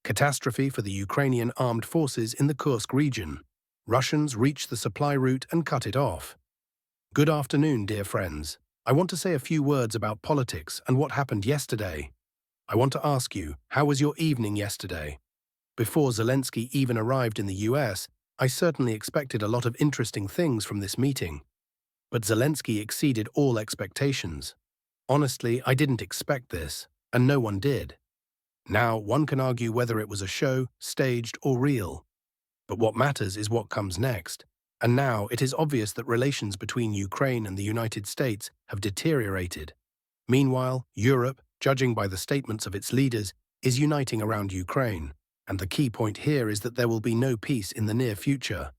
Catastrophe for the Ukrainian armed forces in the Kursk region. Russians reached the supply route and cut it off. Good afternoon, dear friends. I want to say a few words about politics and what happened yesterday. I want to ask you, how was your evening yesterday? Before Zelensky even arrived in the US, I certainly expected a lot of interesting things from this meeting. But Zelensky exceeded all expectations. Honestly, I didn't expect this, and no one did. Now, one can argue whether it was a show, staged, or real. But what matters is what comes next. And now it is obvious that relations between Ukraine and the United States have deteriorated. Meanwhile, Europe, judging by the statements of its leaders, is uniting around Ukraine. And the key point here is that there will be no peace in the near future.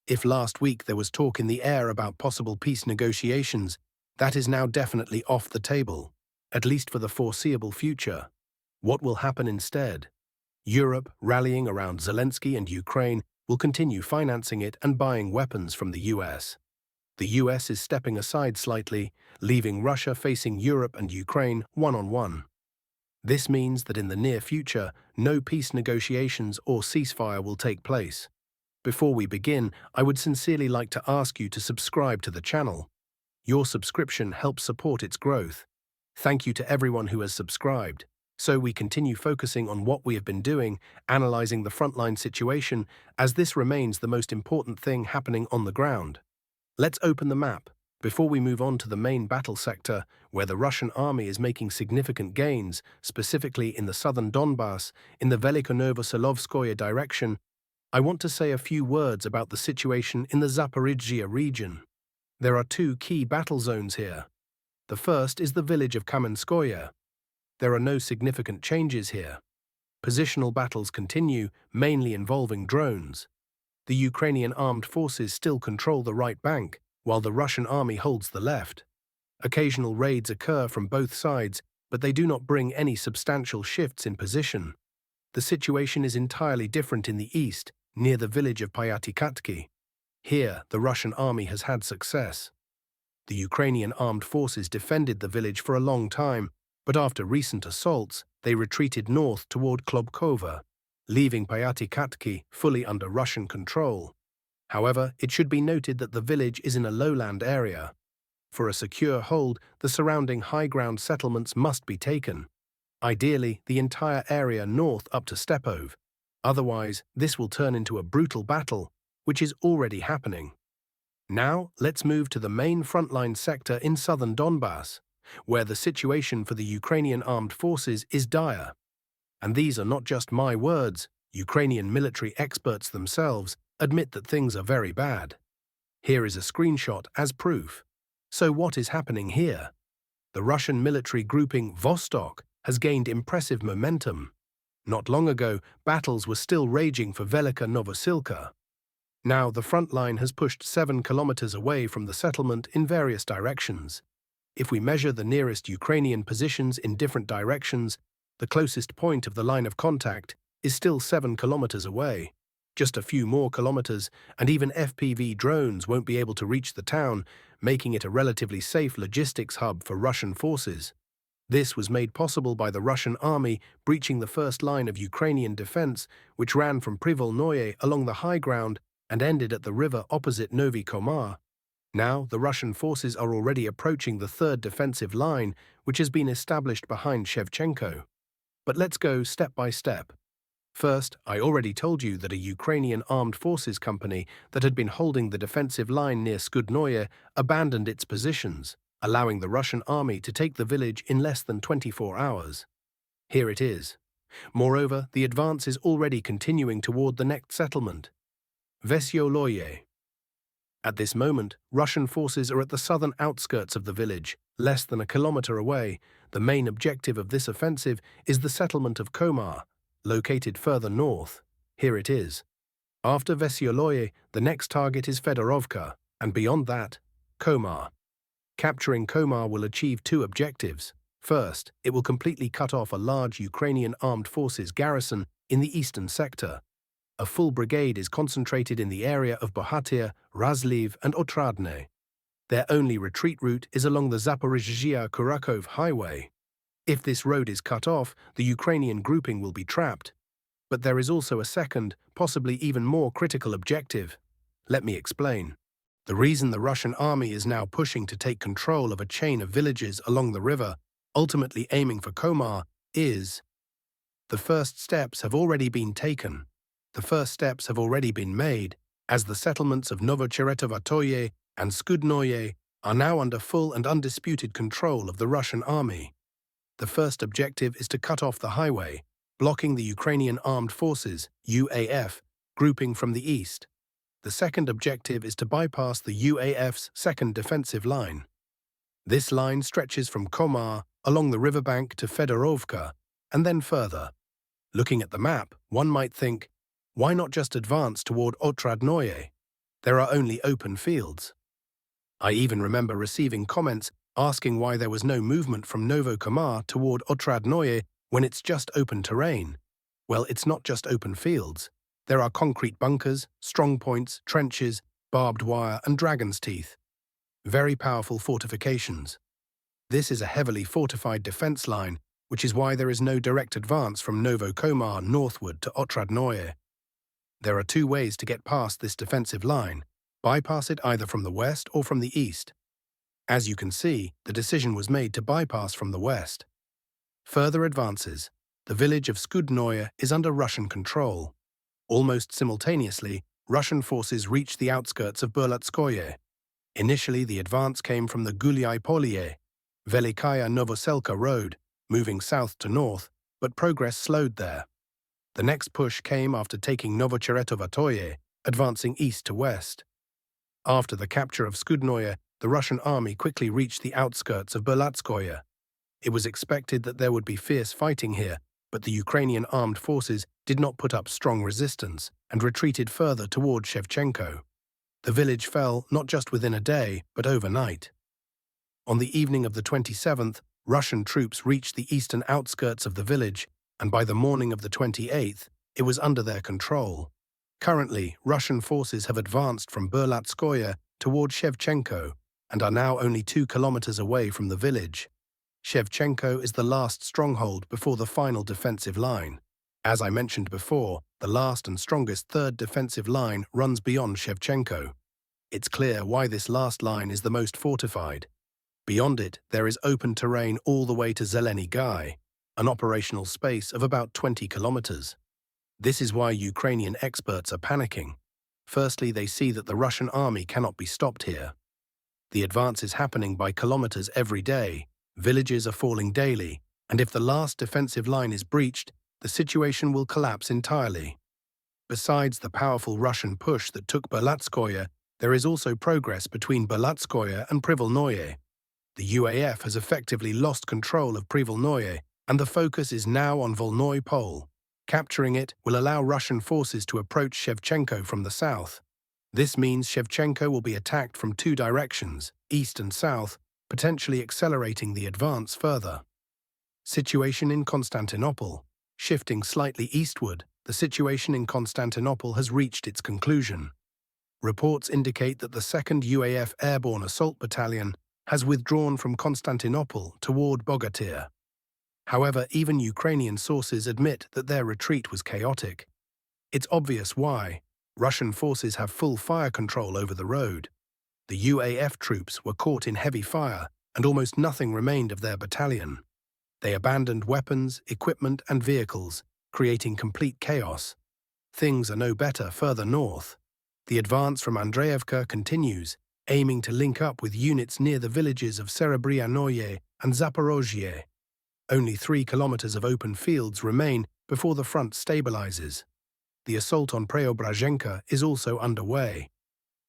If last week there was talk in the air about possible peace negotiations, that is now definitely off the table, at least for the foreseeable future. What will happen instead? Europe, rallying around Zelensky and Ukraine, will continue financing it and buying weapons from the US. The US is stepping aside slightly, leaving Russia facing Europe and Ukraine one-on-one. This means that in the near future, no peace negotiations or ceasefire will take place. Before we begin, I would sincerely like to ask you to subscribe to the channel. Your subscription helps support its growth. Thank you to everyone who has subscribed. So we continue focusing on what we have been doing, analyzing the frontline situation, as this remains the most important thing happening on the ground. Let's open the map, before we move on to the main battle sector, where the Russian army is making significant gains, specifically in the southern Donbas, in the Velikonovo-Silovskoye direction. I want to say a few words about the situation in the Zaporizhzhia region. There are two key battle zones here. The first is the village of Kamenskoye. There are no significant changes here. Positional battles continue, mainly involving drones. The Ukrainian armed forces still control the right bank, while the Russian army holds the left. Occasional raids occur from both sides, but they do not bring any substantial shifts in position. The situation is entirely different in the east, near the village of Pyatikatki. Here, the Russian army has had success. The Ukrainian armed forces defended the village for a long time, but after recent assaults, they retreated north toward Klobkova, leaving Pyatikatki fully under Russian control. However, it should be noted that the village is in a lowland area. For a secure hold, the surrounding high-ground settlements must be taken. Ideally, the entire area north up to Stepov. Otherwise, this will turn into a brutal battle, which is already happening. Now, let's move to the main frontline sector in southern Donbas, where the situation for the Ukrainian armed forces is dire. And these are not just my words. Ukrainian military experts themselves admit that things are very bad. Here is a screenshot as proof. So what is happening here? The Russian military grouping Vostok has gained impressive momentum. Not long ago, battles were still raging for Velika Novosilka. Now the front line has pushed 7 kilometers away from the settlement in various directions. If we measure the nearest Ukrainian positions in different directions, the closest point of the line of contact is still 7 kilometers away. Just a few more kilometers, and even FPV drones won't be able to reach the town, making it a relatively safe logistics hub for Russian forces. This was made possible by the Russian army breaching the first line of Ukrainian defense, which ran from Privolnoye along the high ground and ended at the river opposite Novi Komar. Now, the Russian forces are already approaching the third defensive line, which has been established behind Shevchenko. But let's go step by step. First, I already told you that a Ukrainian armed forces company that had been holding the defensive line near Skudnoye abandoned its positions, allowing the Russian army to take the village in less than 24 hours. Here it is. Moreover, the advance is already continuing toward the next settlement, Vesyoloye. At this moment, Russian forces are at the southern outskirts of the village, less than a kilometer away. The main objective of this offensive is the settlement of Komar, located further north. Here it is. After Vesyoloye, the next target is Fedorovka, and beyond that, Komar. Capturing Komar will achieve two objectives. First, it will completely cut off a large Ukrainian armed forces garrison in the eastern sector. A full brigade is concentrated in the area of Bohatyr, Razliv, and Otradne. Their only retreat route is along the Zaporizhzhia-Kurakov highway. If this road is cut off, the Ukrainian grouping will be trapped. But there is also a second, possibly even more critical objective. Let me explain. The reason the Russian army is now pushing to take control of a chain of villages along the river, ultimately aiming for Komar, is the first steps have already been taken. The first steps have already been made, as the settlements of Novocheretovatoye and Skudnoye are now under full and undisputed control of the Russian army. The first objective is to cut off the highway, blocking the Ukrainian Armed Forces, UAF, grouping from the east. The second objective is to bypass the UAF's second defensive line. This line stretches from Komar along the riverbank to Fedorovka, and then further. Looking at the map, one might think, why not just advance toward Otradnoye? There are only open fields. I even remember receiving comments asking why there was no movement from Novokomar toward Otradnoye when it's just open terrain. Well, it's not just open fields. There are concrete bunkers, strong points, trenches, barbed wire, and dragon's teeth. Very powerful fortifications. This is a heavily fortified defense line, which is why there is no direct advance from Novokomar northward to Otradnoye. There are two ways to get past this defensive line: bypass it either from the west or from the east. As you can see, the decision was made to bypass from the west. Further advances. The village of Skudnoye is under Russian control. Almost simultaneously, Russian forces reached the outskirts of Berlatskoye. Initially, the advance came from the Gulyai-Polye, Velikaya Novoselka road, moving south to north, but progress slowed there. The next push came after taking Novocheretovatoye, advancing east to west. After the capture of Skudnoye, the Russian army quickly reached the outskirts of Berlatskoye. It was expected that there would be fierce fighting here, but the Ukrainian armed forces did not put up strong resistance and retreated further toward Shevchenko. The village fell not just within a day, but overnight. On the evening of the 27th, Russian troops reached the eastern outskirts of the village, and by the morning of the 28th, it was under their control. Currently, Russian forces have advanced from Berlatskoye toward Shevchenko and are now only 2 kilometers away from the village. Shevchenko is the last stronghold before the final defensive line. As I mentioned before, the last and strongest third defensive line runs beyond Shevchenko. It's clear why this last line is the most fortified. Beyond it, there is open terrain all the way to Zeleny Gai, an operational space of about 20 kilometers. This is why Ukrainian experts are panicking. Firstly, they see that the Russian army cannot be stopped here. The advance is happening by kilometers every day, villages are falling daily, and if the last defensive line is breached, the situation will collapse entirely. Besides the powerful Russian push that took Berlatskoye, there is also progress between Berlatskoye and Privolnoye. The UAF has effectively lost control of Privolnoye, and the focus is now on Volnoy Pole. Capturing it will allow Russian forces to approach Shevchenko from the south. This means Shevchenko will be attacked from 2 directions, east and south, potentially accelerating the advance further. Situation in Konstantinople. Shifting slightly eastward, the situation in Konstantinople has reached its conclusion. Reports indicate that the 2nd UAF Airborne Assault Battalion has withdrawn from Konstantinople toward Bogatyr. However, even Ukrainian sources admit that their retreat was chaotic. It's obvious why. Russian forces have full fire control over the road. The UAF troops were caught in heavy fire, and almost nothing remained of their battalion. They abandoned weapons, equipment, and vehicles, creating complete chaos. Things are no better further north. The advance from Andreevka continues, aiming to link up with units near the villages of Serebryannoye and Zaporozhye. Only 3 kilometers of open fields remain before the front stabilizes. The assault on Preobrazhenka is also underway.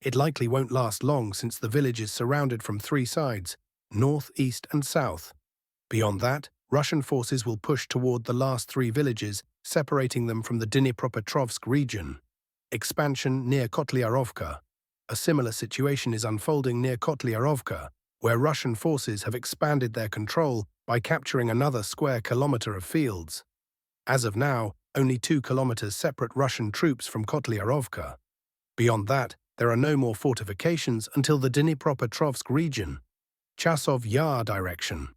It likely won't last long since the village is surrounded from 3 sides, north, east, and south. Beyond that, Russian forces will push toward the last 3 villages, separating them from the Dnipropetrovsk region. Expansion near Kotlyarovka. A similar situation is unfolding near Kotlyarovka, where Russian forces have expanded their control by capturing another square kilometer of fields. As of now, only 2 kilometers separate Russian troops from Kotlyarovka. Beyond that, there are no more fortifications until the Dnipropetrovsk region. Chasiv Yar direction.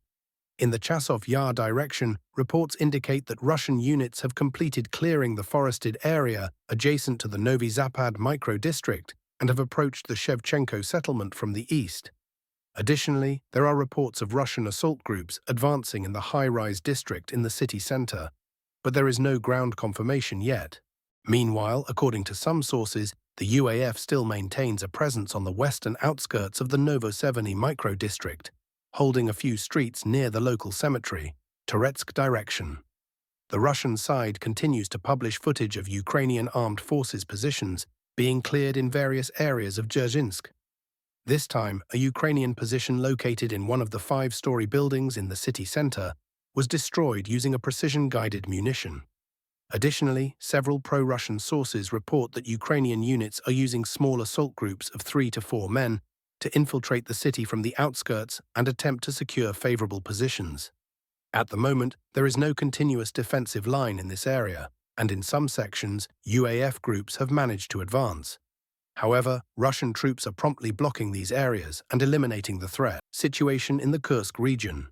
In the Chasiv Yar direction, reports indicate that Russian units have completed clearing the forested area adjacent to the Novi Zapad micro-district and have approached the Shevchenko settlement from the east. Additionally, there are reports of Russian assault groups advancing in the high-rise district in the city center, but there is no ground confirmation yet. Meanwhile, according to some sources, the UAF still maintains a presence on the western outskirts of the Novosevny micro-district, holding a few streets near the local cemetery, Toretsk direction. The Russian side continues to publish footage of Ukrainian armed forces positions being cleared in various areas of Dzerzhinsk. This time, a Ukrainian position located in one of the 5-story buildings in the city center was destroyed using a precision-guided munition. Additionally, several pro-Russian sources report that Ukrainian units are using small assault groups of 3 to 4 men to infiltrate the city from the outskirts and attempt to secure favorable positions. At the moment, there is no continuous defensive line in this area, and in some sections, UAF groups have managed to advance. However, Russian troops are promptly blocking these areas and eliminating the threat. Situation in the Kursk region.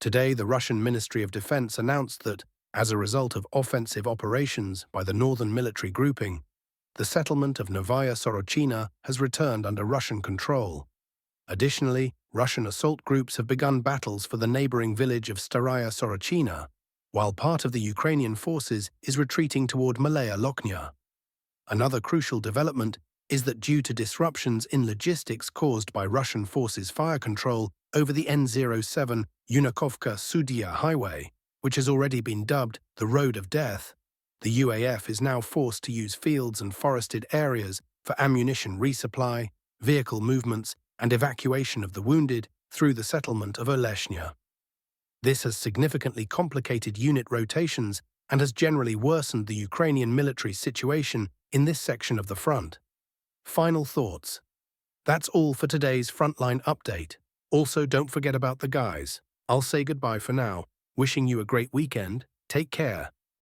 Today, the Russian Ministry of Defense announced that, as a result of offensive operations by the northern military grouping, the settlement of Novaya Sorochina has returned under Russian control. Additionally, Russian assault groups have begun battles for the neighboring village of Staraya Sorochina, while part of the Ukrainian forces is retreating toward Malaya Lokhnya. Another crucial development is that due to disruptions in logistics caused by Russian forces' fire control over the N07 Yunakovka-Sudia highway, which has already been dubbed the Road of Death, the UAF is now forced to use fields and forested areas for ammunition resupply, vehicle movements, and evacuation of the wounded through the settlement of Oleshnya. This has significantly complicated unit rotations and has generally worsened the Ukrainian military situation in this section of the front. Final thoughts. That's all for today's Frontline update. Also, don't forget about the guys. I'll say goodbye for now. Wishing you a great weekend. Take care.